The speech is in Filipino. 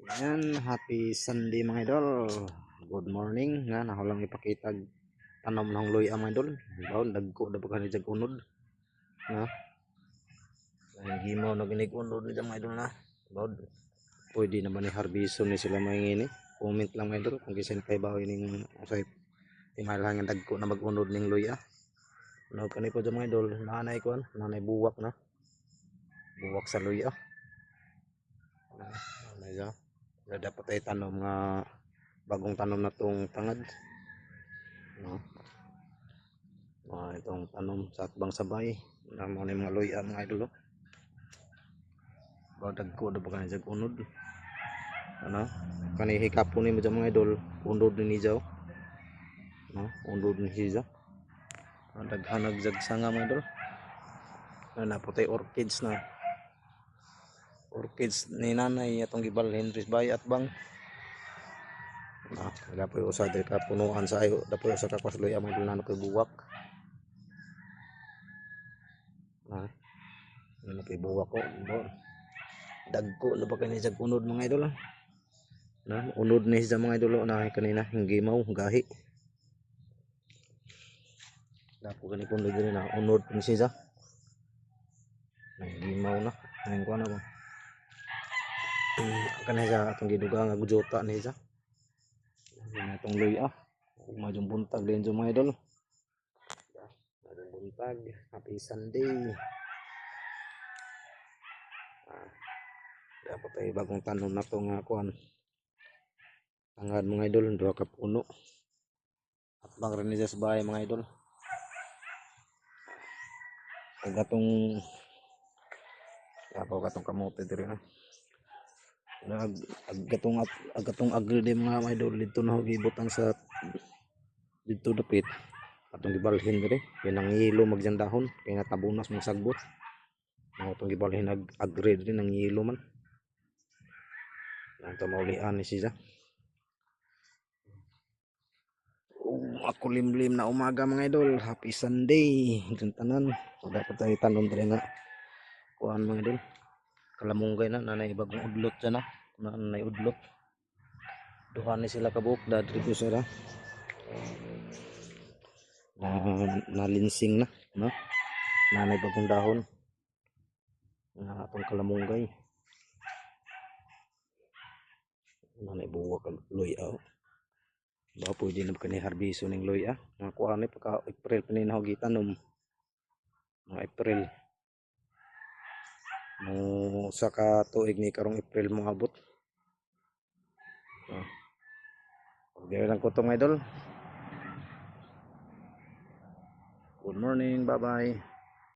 Yan, happy Sunday mga idol. Good morning. Nga, ako lang ipakita tanom ng luya mga idol. Baon, dagko na pagka ni jag unod. Nga, ang himaw na ginig-unod ni mga idol na. Baon, pwede naman ni harbiso ni sila mahingini. Comment lang mga idol kung gisin kay bawi ning usay timalang dagko na mag-unod ning luya. No, kani ko mga idol, nanay ko, nanay buwak na. Buwak sa luya. Nanay siya. Dapat ay tanom nga bagong tanom na tong tangad, no? Itong tanom sa atbang sabay na mga luya mga idol, badag ko na ba kanay jag unod, ano kani hikapon ni mo mga idol, unod ni jaw, no? Unod ni siya, daghanag jag sanga mga idol, na putay orchids na orchids ni nanay atong gibalhin ris bay at bang. Dapat usa diri ka punuan sa ayo, dapat usa ka kasluya mga idol na buwak. Ano buwak ko, dagko na ba kani jag unod mga idol, na unod ni sa mga idol na kanina hingimaw gahi. Dapo gani kun diri na unod ni siya. Hingimaw na. Ngayon ko na ba. Kanay sa atong giduga nga gujota ni siya. Yan atong luya. Majong buntag din mga idol. Majong buntag. Happy Sunday. Dapat ay bagong tanom na to nga kuan. Tangad mga idol, duha ka puno. At bang rin niya sa bahay mga idol. Agatong kamote diri na. Agatong agri di mga idol dito na gibutang sa dito dapit. Atong gibalhin diri, pinang yelo magjan dahon, kay natabunas mong sagbot. Atong gibalhin agri diri nang yelo man. Nang maulian ni siya. Ako limlim na umaga mga idol, happy Sunday tanan. Dapat tayo tanom diri nga kuan mga idol, kalamunggay na nanay bagong udlot dyan na nanay udlot, duha ni sila kabuk dadri ko sila nalinsing na, no? Nanay bagong dahon na atong kalamunggay, nanay buwak luya, ba pwede na kani harbiso ning luya nga kuan ni pagka April panin gitan mga April mo sa ka tuig ni karong April mo abot. Dili lang ko to mga idol. Good morning, bye bye.